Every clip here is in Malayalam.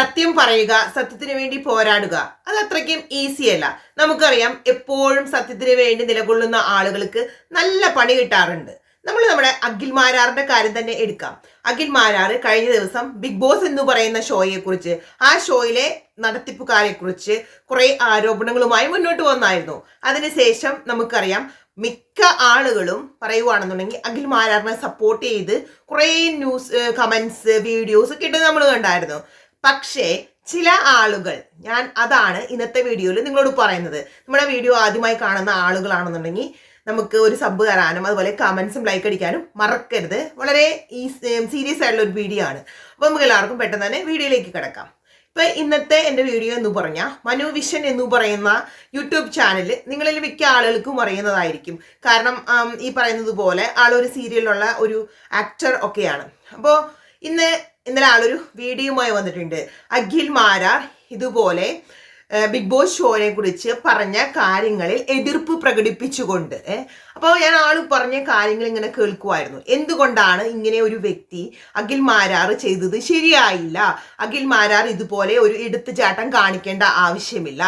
സത്യം പറയുക, സത്യത്തിന് വേണ്ടി പോരാടുക, അത് അത്രയ്ക്കും ഈസി അല്ല. നമുക്കറിയാം, എപ്പോഴും സത്യത്തിന് വേണ്ടി നിലകൊള്ളുന്ന ആളുകൾക്ക് നല്ല പണി കിട്ടാറുണ്ട്. നമ്മുടെ അഖിൽ മാരാറിന്റെ കാര്യം തന്നെ എടുക്കാം. അഖിൽ മാരാറ് കഴിഞ്ഞ ദിവസം ബിഗ് ബോസ് എന്ന് പറയുന്ന ഷോയെ കുറിച്ച്, ആ ഷോയിലെ നടത്തിപ്പുകാരെ കുറിച്ച് കുറെ ആരോപണങ്ങളുമായി മുന്നോട്ട് വന്നായിരുന്നു. അതിനുശേഷം നമുക്കറിയാം, മിക്ക ആളുകളും പറയുവാണെന്നുണ്ടെങ്കിൽ അഖിൽ മാരാറിനെ സപ്പോർട്ട് ചെയ്ത് കുറെ ന്യൂസ് കമന്റ്സ് വീഡിയോസ് ഒക്കെ ഇട്ട് നമ്മൾ കണ്ടായിരുന്നു. പക്ഷേ ചില ആളുകൾ, ഞാൻ അതാണ് ഇന്നത്തെ വീഡിയോയിൽ നിങ്ങളോട് പറയുന്നത്. നമ്മുടെ വീഡിയോ ആദ്യമായി കാണുന്ന ആളുകളാണെന്നുണ്ടെങ്കിൽ നമുക്ക് ഒരു സബ് തരാനും അതുപോലെ കമന്റ്സും ലൈക്ക് അടിക്കാനും മറക്കരുത്. വളരെ സീരിയസ് ആയിട്ടുള്ള ഒരു വീഡിയോ ആണ്. അപ്പോൾ നമുക്ക് എല്ലാവർക്കും പെട്ടെന്ന് തന്നെ വീഡിയോയിലേക്ക് കിടക്കാം. ഇപ്പൊ ഇന്നത്തെ എൻ്റെ വീഡിയോ എന്ന് പറഞ്ഞാൽ മനു വിഷൻ എന്ന് പറയുന്ന യൂട്യൂബ് ചാനൽ നിങ്ങളിൽ മിക്ക ആളുകൾക്കും അറിയുന്നതായിരിക്കും. കാരണം ഈ പറയുന്നത് പോലെ ആളൊരു സീരിയലിലുള്ള ഒരു ആക്ടർ ഒക്കെയാണ്. അപ്പോൾ ഇന്നലെ ആളൊരു വീഡിയോയുമായി വന്നിട്ടുണ്ട്. അഖിൽ മാരാർ ഇതുപോലെ ബിഗ് ബോസ് ഷോയെ കുറിച്ച് പറഞ്ഞ കാര്യങ്ങളിൽ എതിർപ്പ് പ്രകടിപ്പിച്ചുകൊണ്ട് അപ്പോൾ ഞാൻ ആൾ പറഞ്ഞ കാര്യങ്ങൾ ഇങ്ങനെ കേൾക്കുമായിരുന്നു. എന്തുകൊണ്ടാണ് ഇങ്ങനെ ഒരു വ്യക്തി അഖിൽ മാരാർ ചെയ്തത് ശരിയായില്ല, അഖിൽ മാരാർ ഇതുപോലെ ഒരു എടുത്തുചാട്ടം കാണിക്കേണ്ട ആവശ്യമില്ല,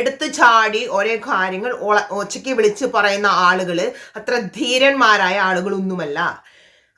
എടുത്തു ചാടി ഓരോ കാര്യങ്ങൾ ഒച്ചയ്ക്ക് വിളിച്ച് പറയുന്ന ആളുകൾ അത്ര ധീരന്മാരായ ആളുകളൊന്നുമല്ല.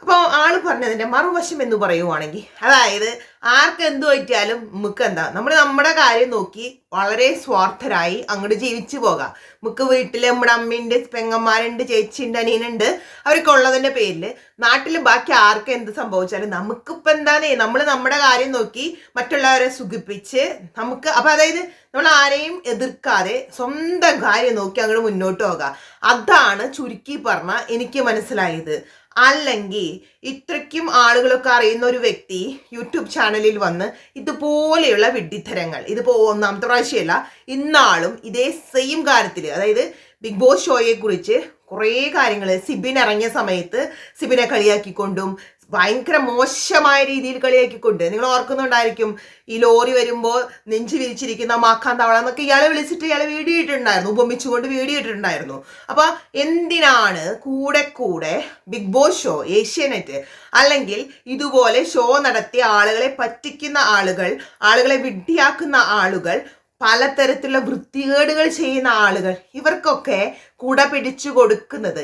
അപ്പോൾ ആള് പറഞ്ഞതിന്റെ മറുവശം എന്ന് പറയുവാണെങ്കിൽ, അതായത് ആർക്ക് എന്തു പറ്റിയാലും നമുക്ക് എന്താ, നമ്മൾ നമ്മുടെ കാര്യം നോക്കി വളരെ സ്വാർത്ഥരായി അങ്ങോട്ട് ജീവിച്ചു പോകാം. നമുക്ക് വീട്ടിൽ നമ്മുടെ അമ്മയുണ്ട്, പെങ്ങന്മാരുണ്ട്, ചേച്ചിയുണ്ട്, അനിയനുണ്ട്, അവർക്ക് ഉള്ളതിന്റെ പേരിൽ നാട്ടിൽ ബാക്കി ആർക്ക് എന്ത് സംഭവിച്ചാലും നമുക്കിപ്പോൾ എന്താന്നേ, നമ്മൾ നമ്മുടെ കാര്യം നോക്കി മറ്റുള്ളവരെ സുഖിപ്പിച്ച് നമുക്ക്, അപ്പൊ അതായത് നമ്മൾ ആരെയും എതിർക്കാതെ സ്വന്തം കാര്യം നോക്കി അങ്ങോട്ട് മുന്നോട്ട് പോകാം. അതാണ് ചുരുക്കി പറഞ്ഞ എനിക്ക് മനസ്സിലായത്. അല്ലെങ്കിൽ ഇത്രയ്ക്കും ആളുകളൊക്കെ അറിയുന്ന ഒരു വ്യക്തി യൂട്യൂബ് ചാനലിൽ വന്ന് ഇതുപോലെയുള്ള വിഡ്ഢിത്തരങ്ങൾ, ഇതിപ്പോ ഒന്നാമത്തെ പ്രാവശ്യമല്ല, ഇന്നാളും ഇതേ സെയിം കാര്യത്തിൽ, അതായത് ബിഗ് ബോസ് ഷോയെ കുറിച്ച് കുറേ കാര്യങ്ങൾ സിബിൻ ഇറങ്ങിയ സമയത്ത് സിബിനെ കളിയാക്കിക്കൊണ്ടും ഭയങ്കര മോശമായ രീതിയിൽ കളിയാക്കിക്കൊണ്ട്, നിങ്ങൾ ഓർക്കുന്നുണ്ടായിരിക്കും, ഈ ലോറി വരുമ്പോൾ നെഞ്ചു വിരിച്ചിരിക്കുന്ന മാക്കാൻ തവള എന്നൊക്കെ ഇയാളെ വിളിച്ചിട്ട് ഇയാളെ വീഡിയോ ഇട്ടിട്ടുണ്ടായിരുന്നു, ഉപമിച്ചുകൊണ്ട് വീഡിയോ ഇട്ടിട്ടുണ്ടായിരുന്നു. അപ്പൊ എന്തിനാണ് കൂടെ ബിഗ് ബോസ് ഷോ, ഏഷ്യാനെറ്റ് അല്ലെങ്കിൽ ഇതുപോലെ ഷോ നടത്തിയ ആളുകളെ പറ്റിക്കുന്ന ആളുകളെ വിഡ്ഢിയാക്കുന്ന ആളുകൾ, പലതരത്തിലുള്ള വൃത്തികേടുകൾ ചെയ്യുന്ന ആളുകൾ, ഇവർക്കൊക്കെ കുട പിടിച്ചു കൊടുക്കുന്നത്,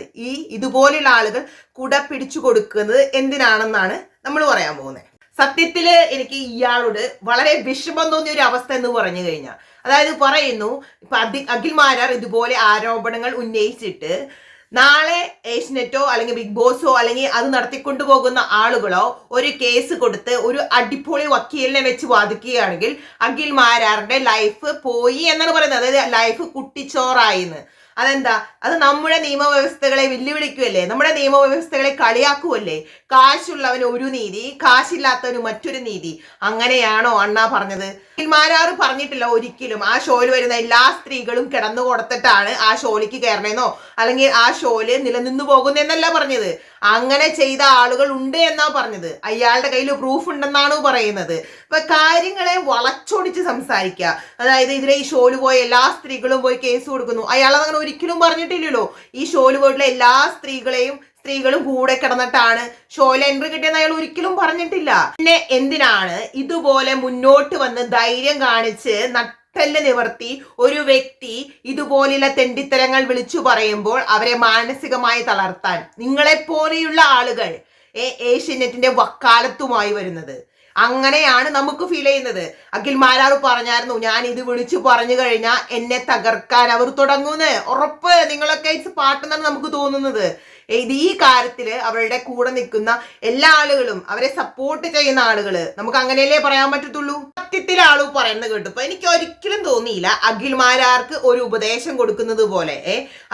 ഇതുപോലെയുള്ള ആളുകൾ കുട പിടിച്ചു കൊടുക്കുന്നത് എന്തിനാണെന്നാണ് നമ്മൾ പറയാൻ പോകുന്നത്. സത്യത്തില് എനിക്ക് ഇയാളോട് വളരെ വിഷമം തോന്നിയ ഒരു അവസ്ഥ എന്ന് പറഞ്ഞു കഴിഞ്ഞാൽ, അതായത് പറയുന്നു, ഇപ്പൊ അഖിൽ മാരാർ ഇതുപോലെ ആരോപണങ്ങൾ ഉന്നയിച്ചിട്ട് നാളെ ഏഷ്യനെറ്റോ അല്ലെങ്കിൽ ബിഗ് ബോസോ അല്ലെങ്കിൽ അത് നടത്തിക്കൊണ്ടു പോകുന്ന ആളുകളോ ഒരു കേസ് കൊടുത്ത് ഒരു അടിപൊളി വക്കീലിനെ വെച്ച് വാദിക്കുകയാണെങ്കിൽ അഖിൽ മാരാറിന്റെ ലൈഫ് പോയി എന്നാണ് പറയുന്നത്. അതായത് ലൈഫ് കുട്ടിച്ചോറായിന്ന്. അതെന്താ, അത് നമ്മുടെ നിയമവ്യവസ്ഥകളെ വെല്ലുവിളിക്കുമല്ലേ, നമ്മുടെ നിയമവ്യവസ്ഥകളെ കളിയാക്കുമല്ലേ. കാശുള്ളവന് ഒരു നീതി, കാശില്ലാത്തവന് മറ്റൊരു നീതി. അങ്ങനെയാണോ അണ്ണാ പറഞ്ഞത്? മാരാറ് പറഞ്ഞിട്ടില്ല ഒരിക്കലും ആ ഷോയിൽ വരുന്ന എല്ലാ സ്ത്രീകളും കിടന്നു കൊടുത്തിട്ടാണ് ആ ഷോയിലേക്ക് കയറണമെന്നോ അല്ലെങ്കിൽ ആ ഷോയില് നിലനിന്നു പോകുന്നെന്നല്ല പറഞ്ഞത്. അങ്ങനെ ചെയ്ത ആളുകൾ ഉണ്ട് എന്നാ പറഞ്ഞത്. അയാളുടെ കയ്യിൽ പ്രൂഫ് ഉണ്ടെന്നാണ് പറയുന്നത്. ഇപ്പൊ കാര്യങ്ങളെ വളച്ചൊടിച്ച് സംസാരിക്കുക. അതായത് ഇതിലെ ഈ ഷോയില് പോയ എല്ലാ സ്ത്രീകളും പോയി കേസ് കൊടുക്കുന്നു, അയാളങ്ങനെ ഒരിക്കലും പറഞ്ഞിട്ടില്ലല്ലോ. ഈ ഷോയില് പോയിട്ടുള്ള എല്ലാ സ്ത്രീകളും കൂടെ കിടന്നിട്ടാണ് ഷോയിൽ എൻട്രി കിട്ടിയെന്ന് അയാൾ ഒരിക്കലും പറഞ്ഞിട്ടില്ല. പിന്നെ എന്തിനാണ് ഇതുപോലെ മുന്നോട്ട് വന്ന് ധൈര്യം കാണിച്ച് നട്ടെല്ല് നിവർത്തി ഒരു വ്യക്തി ഇതുപോലെയുള്ള തെണ്ടിത്തരങ്ങൾ വിളിച്ചു പറയുമ്പോൾ അവരെ മാനസികമായി തളർത്താൻ നിങ്ങളെപ്പോലെയുള്ള ആളുകൾ ഏഷ്യനെറ്റിന്റെ വക്കാലത്തുമായി വരുന്നത്? അങ്ങനെയാണ് നമുക്ക് ഫീൽ ചെയ്യുന്നത്. അഖിൽ മാരാർ പറഞ്ഞായിരുന്നു, ഞാൻ ഇത് വിളിച്ചു പറഞ്ഞു കഴിഞ്ഞാൽ എന്നെ തകർക്കാൻ അവർ തുടങ്ങുന്ന് ഉറപ്പ്. നിങ്ങളൊക്കെ പാട്ടെന്നാണ് നമുക്ക് തോന്നുന്നത്. ഈ കാര്യത്തില് അവരുടെ കൂടെ നിൽക്കുന്ന എല്ലാ ആളുകളും, അവരെ സപ്പോർട്ട് ചെയ്യുന്ന ആളുകള്, നമുക്ക് അങ്ങനെയല്ലേ പറയാൻ പറ്റത്തുള്ളൂ. സത്യത്തിൽ ആള് പറയുന്നത് കേട്ടപ്പോ എനിക്ക് ഒരിക്കലും തോന്നിയില്ല അഖിൽ മാരാർക്ക് ഒരു ഉപദേശം കൊടുക്കുന്നത് പോലെ.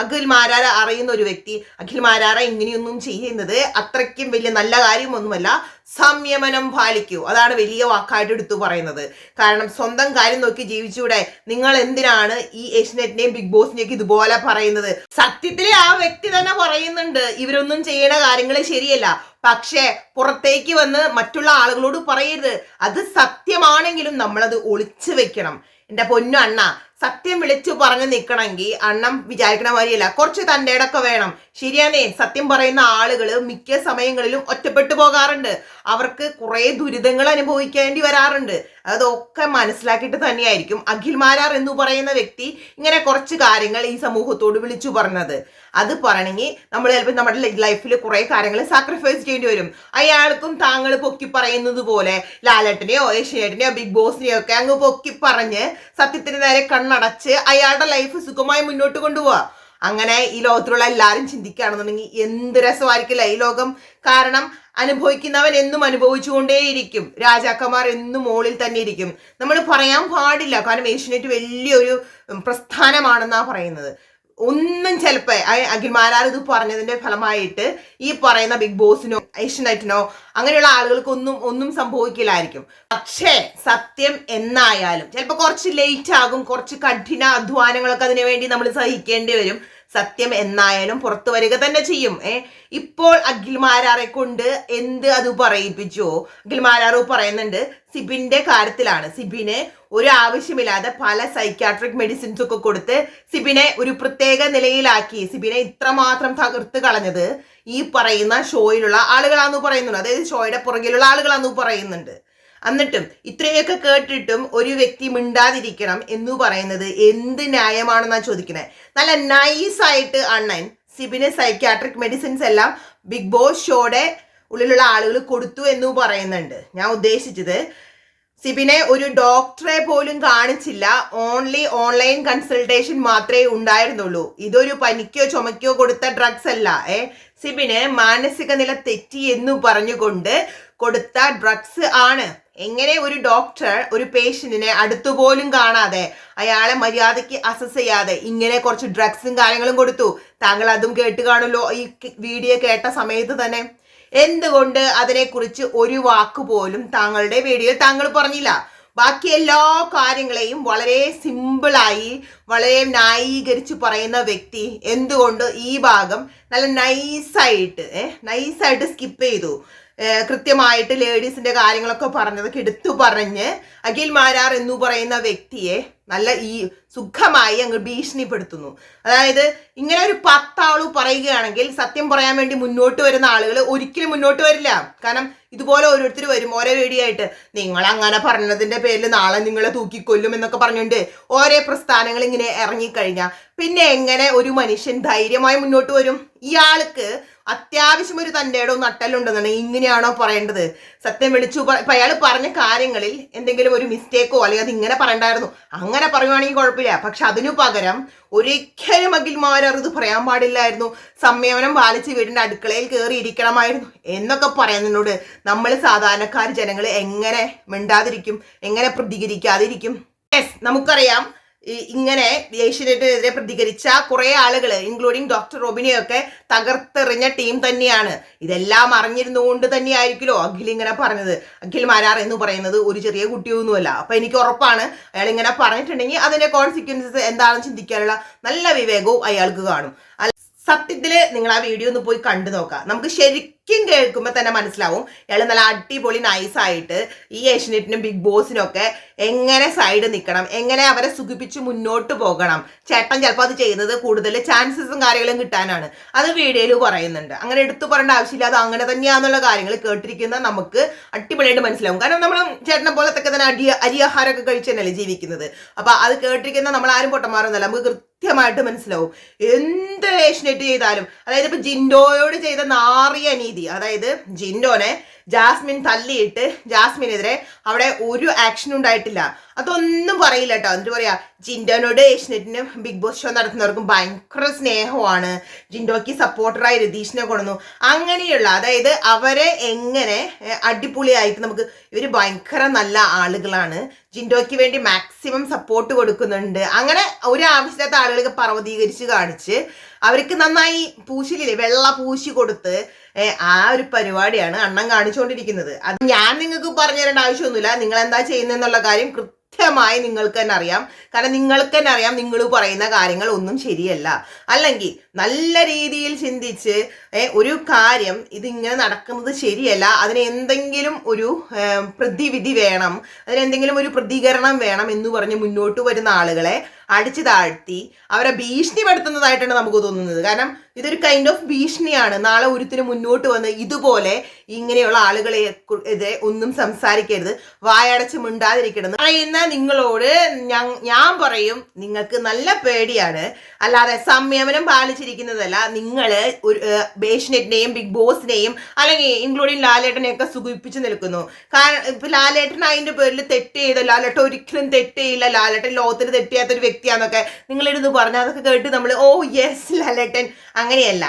അഖിൽ മാരാർ അറിയുന്ന ഒരു വ്യക്തി അഖിൽ മാരാറെ ഇങ്ങനെയൊന്നും ചെയ്യുന്നത് അത്രയ്ക്കും വലിയ നല്ല കാര്യമൊന്നുമല്ല, സംയമനം പാലിക്കൂ, അതാണ് വലിയ വാക്കായിട്ട് എടുത്തു പറയുന്നത്. കാരണം സ്വന്തം കാര്യം നോക്കി ജീവിച്ചൂടെ? നിങ്ങൾ എന്തിനാണ് ഈ ഏഷ്യനെറ്റിനെയും ബിഗ് ബോസിനെയൊക്കെ ഇതുപോലെ പറയുന്നത്? സത്യത്തിൽ ആ വ്യക്തി തന്നെ പറയുന്നുണ്ട് ഇവരൊന്നും ചെയ്യണ കാര്യങ്ങൾ ശരിയല്ല, പക്ഷേ പുറത്തേക്ക് വന്ന് മറ്റുള്ള ആളുകളോട് പറയരുത്. അത് സത്യമാണെങ്കിലും നമ്മളത് ഒളിച്ചു വെക്കണം. എന്റെ പൊന്നു അണ്ണ, സത്യം വിളിച്ചു പറഞ്ഞു നിൽക്കണമെങ്കിൽ അണ്ണം വിചാരിക്കണ മാതിരിയല്ല, കുറച്ച് തൻ്റെടൊക്കെ വേണം. ശരിയാണേ, സത്യം പറയുന്ന ആളുകൾ മിക്ക സമയങ്ങളിലും ഒറ്റപ്പെട്ടു പോകാറുണ്ട്. അവർക്ക് കുറെ ദുരിതങ്ങൾ അനുഭവിക്കേണ്ടി വരാറുണ്ട്. അതൊക്കെ മനസ്സിലാക്കിയിട്ട് തന്നെയായിരിക്കും അഖിൽ മാരാർ എന്ന് പറയുന്ന വ്യക്തി ഇങ്ങനെ കുറച്ച് കാര്യങ്ങൾ ഈ സമൂഹത്തോട് വിളിച്ചു പറഞ്ഞത്. അത് പറയണമെങ്കിൽ നമ്മൾ ചിലപ്പോൾ നമ്മുടെ ലൈഫിൽ കുറെ കാര്യങ്ങൾ സാക്രിഫൈസ് ചെയ്യേണ്ടി വരും. അയാൾക്കും താങ്കൾ പൊക്കി പറയുന്നത് പോലെ ലാലേട്ടനെയോ ഏഷ്യാനെറ്റിനെയോ ബിഗ് ബോസിനെയോ ഒക്കെ അങ്ങ് പൊക്കി പറഞ്ഞ് സത്യത്തിന് നേരെ കണ്ണടച്ച് അയാളുടെ ലൈഫ് സുഖമായി മുന്നോട്ട് കൊണ്ടുപോവാ. അങ്ങനെ ഈ ലോകത്തിലുള്ള എല്ലാവരും ചിന്തിക്കുകയാണെന്നുണ്ടെങ്കിൽ എന്ത് രസമായിരിക്കില്ല ഈ ലോകം. കാരണം അനുഭവിക്കുന്നവൻ എന്നും അനുഭവിച്ചുകൊണ്ടേയിരിക്കും. രാജാക്കന്മാർ എന്നും മുകളിൽ തന്നെ ഇരിക്കും. നമ്മൾ പറയാൻ പാടില്ല, കാരണം ഏഷ്യാനെറ്റ് വലിയൊരു പ്രസ്ഥാനമാണെന്നാണ് പറയുന്നത്. ഒന്നും ചിലപ്പോൾ അഖിൽ മാരാർ ഇത് പറഞ്ഞതിന്റെ ഫലമായിട്ട് ഈ പറയുന്ന ബിഗ് ബോസിനോ ഏഷ്യാനെറ്റിനോ അങ്ങനെയുള്ള ഒന്നും സംഭവിക്കില്ലായിരിക്കും. പക്ഷേ സത്യം എന്നായാലും ചിലപ്പോൾ കുറച്ച് ലേറ്റ് ആകും, കുറച്ച് കഠിന അധ്വാനങ്ങളൊക്കെ അതിനു വേണ്ടി നമ്മൾ സഹിക്കേണ്ടി വരും. സത്യം എന്നായാലും പുറത്തു വരിക തന്നെ ചെയ്യും. ഇപ്പോൾ അഖിൽ മാരാറെ കൊണ്ട് എന്ത് അത് പറയിപ്പിച്ചോ, അഖിൽ മാരാർ പറയുന്നുണ്ട് സിബിന്റെ കാര്യത്തിലാണ്. സിബിന് ഒരു ആവശ്യമില്ലാതെ പല സൈക്യാട്രിക് മെഡിസിൻസ് ഒക്കെ കൊടുത്ത് സിബിനെ ഒരു പ്രത്യേക നിലയിലാക്കി സിബിനെ ഇത്രമാത്രം തകർത്ത് കളഞ്ഞത് ഈ പറയുന്ന ഷോയിലുള്ള ആളുകളാന്ന് പറയുന്നുണ്ട്. അതായത് ഷോയുടെ പുറകിലുള്ള ആളുകളാന്ന് പറയുന്നുണ്ട്. എന്നിട്ടും ഇത്രയൊക്കെ കേട്ടിട്ടും ഒരു വ്യക്തി മിണ്ടാതിരിക്കണം എന്ന് പറയുന്നത് എന്ത് ന്യായമാണെന്നാണ് ചോദിക്കുന്നത്. നല്ല നൈസായിട്ട് അണ്ണൻ സിബിന് സൈക്യാട്രിക് മെഡിസിൻസ് എല്ലാം ബിഗ് ബോസ് ഷോയുടെ ഉള്ളിലുള്ള ആളുകൾ കൊടുത്തു എന്ന് പറയുന്നുണ്ട്. ഞാൻ ഉദ്ദേശിച്ചത് സിബിനെ ഒരു ഡോക്ടറെ പോലും കാണിച്ചില്ല, ഓൺലി ഓൺലൈൻ കൺസൾട്ടേഷൻ മാത്രമേ ഉണ്ടായിരുന്നുള്ളൂ. ഇതൊരു പനിക്കോ ചുമക്കോ കൊടുത്ത ഡ്രഗ്സ് അല്ല. സിബിന് മാനസിക നില തെറ്റി എന്ന് പറഞ്ഞുകൊണ്ട് കൊടുത്ത ഡ്രഗ്സ് ആണ്. എങ്ങനെ ഒരു ഡോക്ടർ ഒരു പേഷ്യന്റിനെ അടുത്തുപോലും കാണാതെ അയാളെ മര്യാദയ്ക്ക് അസസ് ചെയ്യാതെ ഇങ്ങനെ കുറച്ച് ഡ്രഗ്സും കാര്യങ്ങളും കൊടുത്തു? താങ്കൾ അതും കേട്ട് കാണുമല്ലോ ഈ വീഡിയോ കേട്ട സമയത്ത് തന്നെ. എന്തുകൊണ്ട് അതിനെക്കുറിച്ച് ഒരു വാക്ക് പോലും താങ്കളുടെ വീഡിയോയിൽ താങ്കൾ പറഞ്ഞില്ല? ബാക്കി എല്ലാ കാര്യങ്ങളെയും വളരെ സിമ്പിളായി വളരെ ന്യായീകരിച്ച് പറയുന്ന വ്യക്തി എന്തുകൊണ്ട് ഈ ഭാഗം നല്ല നൈസായിട്ട് സ്കിപ്പ് ചെയ്തു? കൃത്യമായിട്ട് ലേഡീസിന്റെ കാര്യങ്ങളൊക്കെ പറഞ്ഞതൊക്കെ എടുത്തു പറഞ്ഞ് അഖിൽ മാരാർ എന്ന് പറയുന്ന വ്യക്തിയെ നല്ല ഈ സുഖമായി അങ്ങ് ഭീഷണിപ്പെടുത്തുന്നു. അതായത് ഇങ്ങനെ ഒരു 10 ആള് പറയുകയാണെങ്കിൽ സത്യം പറയാൻ വേണ്ടി മുന്നോട്ട് വരുന്ന ആളുകൾ ഒരിക്കലും മുന്നോട്ട് വരില്ല. കാരണം ഇതുപോലെ ഓരോരുത്തർ വരും ഓരോ വീഡിയോ ആയിട്ട്, നിങ്ങൾ അങ്ങനെ പറഞ്ഞതിന്റെ പേരിൽ നാളെ നിങ്ങളെ തൂക്കിക്കൊല്ലും എന്നൊക്കെ പറഞ്ഞുകൊണ്ട് ഓരോ പ്രസ്ഥാനങ്ങൾ ഇങ്ങനെ ഇറങ്ങിക്കഴിഞ്ഞാൽ പിന്നെ എങ്ങനെ ഒരു മനുഷ്യൻ ധൈര്യമായി മുന്നോട്ട് വരും? ഇയാൾക്ക് അത്യാവശ്യം ഒരു തൻ്റെടോ നട്ടലുണ്ടെന്നുണ്ടെങ്കിൽ ഇങ്ങനെയാണോ പറയേണ്ടത്? സത്യം വിളിച്ചു അയാൾ പറഞ്ഞ കാര്യങ്ങളിൽ എന്തെങ്കിലും ഒരു മിസ്റ്റേക്കോ അല്ലെങ്കിൽ അത് ഇങ്ങനെ പറയണ്ടായിരുന്നു അങ്ങനെ പറയുവാണെങ്കിൽ കുഴപ്പമില്ല. പക്ഷെ അതിനു പകരം ഒരിക്കലും അഖിൽ മാരാർ ഇത് പറയാൻ പാടില്ലായിരുന്നു. സംയമനം പാലിച്ച് വീടിന്റെ അടുക്കളയിൽ കയറി ഇരിക്കണമായിരുന്നു എന്നൊക്കെ പറയുന്നതിനോട് നമ്മൾ സാധാരണക്കാർ ജനങ്ങൾ എങ്ങനെ മിണ്ടാതിരിക്കും, എങ്ങനെ പ്രതികരിക്കാതിരിക്കും? നമുക്കറിയാം ഇങ്ങനെ ഏഷ്യാനെറ്റിനെതിരെ പ്രതികരിച്ച കുറെ ആളുകൾ ഇൻക്ലൂഡിങ് ഡോക്ടർ റോബിനെയൊക്കെ തകർത്തെറിഞ്ഞ ടീം തന്നെയാണ്. ഇതെല്ലാം അറിഞ്ഞിരുന്നുകൊണ്ട് തന്നെയായിരിക്കുമല്ലോ അഖിൽ ഇങ്ങനെ പറഞ്ഞത്. അഖിൽ മാരാർ എന്ന് പറയുന്നത് ഒരു ചെറിയ കുട്ടിയൊന്നുമല്ല. അപ്പൊ എനിക്ക് ഉറപ്പാണ് അയാൾ ഇങ്ങനെ പറഞ്ഞിട്ടുണ്ടെങ്കിൽ അതിന്റെ കോൺസിക്വൻസസ് എന്താണെന്ന് ചിന്തിക്കാനുള്ള നല്ല വിവേകവും അയാൾക്ക് കാണും. സത്യത്തില് നിങ്ങൾ ആ വീഡിയോ ഒന്ന് പോയി കണ്ടു നോക്കാം. നമുക്ക് ശരിക്കും കേൾക്കുമ്പോൾ തന്നെ മനസ്സിലാവും ഇയാൾ നല്ല അടിപൊളി നൈസായിട്ട് ഈ ഏഷ്യാനെറ്റിനും ബിഗ് ബോസിനും ഒക്കെ എങ്ങനെ സൈഡ് നിൽക്കണം, എങ്ങനെ അവരെ സുഖിപ്പിച്ച് മുന്നോട്ട് പോകണം. ചേട്ടൻ ചിലപ്പോൾ അത് ചെയ്യുന്നത് കൂടുതൽ ചാൻസസും കാര്യങ്ങളും കിട്ടാനാണ്. അത് വീഡിയോയിൽ പറയുന്നുണ്ട്. അങ്ങനെ എടുത്തു പറയേണ്ട ആവശ്യമില്ല, അത് അങ്ങനെ തന്നെയാണെന്നുള്ള കാര്യങ്ങൾ കേട്ടിരിക്കുന്ന നമുക്ക് അടിപൊളിയായിട്ട് മനസ്സിലാവും. കാരണം നമ്മൾ ചേട്ടനെ പോലത്തൊക്കെ തന്നെ അരിയാഹാരമൊക്കെ കഴിച്ച് തന്നെയല്ലേ ജീവിക്കുന്നത്. അപ്പൊ അത് കേട്ടിരിക്കുന്ന നമ്മൾ ആരും പൊട്ടന്മാരൊന്നുമല്ല, നമുക്ക് കൃത്യമായിട്ട് മനസ്സിലാവും എന്ത് ഏഷ്യാനെറ്റ് ചെയ്താലും. അതായത് ഇപ്പൊ ജിൻഡോയോട് ചെയ്ത നാറിയ നീതി, അതായത് ജിൻഡോനെ ജാസ്മിൻ തല്ലിയിട്ട് ജാസ്മിനെതിരെ അവിടെ ഒരു ആക്ഷനും ഉണ്ടായിട്ടില്ല. അതൊന്നും പറയില്ല കേട്ടോ. എന്നിട്ട് പറയാ ജിൻഡോനോട് ഏഷ്യാനെറ്റിനും ബിഗ് ബോസ് ഷോ നടത്തുന്നവർക്കും ഭയങ്കര സ്നേഹമാണ്, ജിൻഡോയ്ക്ക് സപ്പോർട്ടറായി രതീഷിനെ കൊണ്ടുവന്നു. അങ്ങനെയുള്ള അതായത് അവരെ എങ്ങനെ അടിപൊളിയായിട്ട് നമുക്ക് ഇവർ ഭയങ്കര നല്ല ആളുകളാണ്, ജിൻഡോയ്ക്ക് വേണ്ടി മാക്സിമം സപ്പോർട്ട് കൊടുക്കുന്നുണ്ട്, അങ്ങനെ ഒരു ആവശ്യമില്ലാത്ത ആളുകളൊക്കെ പർവ്വതീകരിച്ച് കാണിച്ച് അവർക്ക് നന്നായി പൂശിലില്ലേ വെള്ള പൂശി കൊടുത്ത് ആ ഒരു പരിപാടിയാണ് അണ്ണൻ കാണിച്ചുകൊണ്ടിരിക്കുന്നത്. അത് ഞാൻ നിങ്ങൾക്ക് പറഞ്ഞു തരേണ്ട ആവശ്യമൊന്നുമില്ല. നിങ്ങൾ എന്താ ചെയ്യുന്നതെന്നുള്ള കാര്യം കൃത്യമായി നിങ്ങൾക്ക് തന്നെ അറിയാം. കാരണം നിങ്ങൾക്ക് തന്നെ അറിയാം നിങ്ങൾ പറയുന്ന കാര്യങ്ങൾ ഒന്നും ശരിയല്ല. അല്ലെങ്കിൽ നല്ല രീതിയിൽ ചിന്തിച്ച് ഒരു കാര്യം ഇതിങ്ങനെ നടക്കുന്നത് ശരിയല്ല, അതിന് എന്തെങ്കിലും ഒരു പ്രതിവിധി വേണം, അതിനെന്തെങ്കിലും ഒരു പ്രതികരണം വേണം എന്ന് പറഞ്ഞ് മുന്നോട്ട് വരുന്ന ആളുകളെ അടിച്ചു താഴ്ത്തി അവരെ ഭീഷണിപ്പെടുത്തുന്നതായിട്ടാണ് നമുക്ക് തോന്നുന്നത്. കാരണം ഇതൊരു കൈൻഡ് ഓഫ് ഭീഷണിയാണ്. നാളെ ഒരുത്തിന് മുന്നോട്ട് വന്ന് ഇതുപോലെ ഇങ്ങനെയുള്ള ആളുകളെ എതിരെ ഒന്നും സംസാരിക്കരുത്, വായടച്ച് മിണ്ടാതിരിക്കരുത് പറയുന്ന നിങ്ങളോട് ഞാൻ പറയും, നിങ്ങൾക്ക് നല്ല പേടിയാണ്, അല്ലാതെ സംയമനം പാലിച്ചിരിക്കുന്നതല്ല. നിങ്ങൾ ഒരു ഏഷ്യനെറ്റിനെയും ബിഗ് ബോസിനെയും അല്ലെങ്കിൽ ഇൻക്ലൂഡിങ് ലാലേട്ടനെയൊക്കെ സുഖിപ്പിച്ച് നിൽക്കുന്നു. കാരണം ഇപ്പൊ ലാലേട്ടൻ അതിന്റെ പേരിൽ തെറ്റ് ചെയ്ത, ലാലേട്ടൻ ഒരിക്കലും തെറ്റ് ചെയ്യില്ല, ലാലേട്ടൻ ലോകത്തിന് തെറ്റിയാത്ത ഒരു വ്യക്തിയാന്നൊക്കെ നിങ്ങളിരുന്ന് പറഞ്ഞാൽ അതൊക്കെ കേട്ട് നമ്മൾ ഓ യെസ് ലാലേട്ടൻ. അങ്ങനെയല്ല.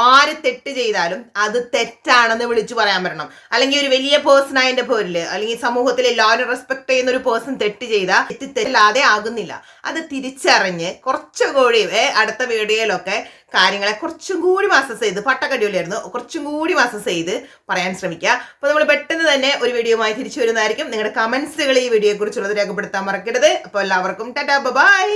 ആര് തെറ്റ് ചെയ്താലും അത് തെറ്റാണെന്ന് വിളിച്ചു പറയാൻ പറ്റണം. അല്ലെങ്കിൽ ഒരു വലിയ പേഴ്സൺ ആയതിന്റെ പേരിൽ അല്ലെങ്കിൽ സമൂഹത്തിൽ എല്ലാവരും റെസ്പെക്ട് ചെയ്യുന്ന ഒരു പേഴ്സൺ തെറ്റ് ചെയ്താൽ തെറ്റല്ലാതെ ആകുന്നില്ല. അത് തിരിച്ചറിഞ്ഞ് കുറച്ചുകൂടി അടുത്ത വീഡിയോയിലൊക്കെ കാര്യങ്ങളെ കുറച്ചും കൂടി മാസസ് ചെയ്ത്, പട്ടക്കടിയിലായിരുന്നു, കുറച്ചും കൂടി മാസസ് ചെയ്ത് പറയാൻ ശ്രമിക്കുക. അപ്പോൾ നമ്മൾ പെട്ടെന്ന് തന്നെ ഒരു വീഡിയോയുമായി തിരിച്ചു വരുന്നതായിരിക്കും. നിങ്ങളുടെ കമന്റ്സുകൾ ഈ വീഡിയോയെ കുറിച്ചുള്ളത് രേഖപ്പെടുത്താൻ മറക്കരുത്. അപ്പോൾ എല്ലാവർക്കും ടാറ്റാ ബൈ.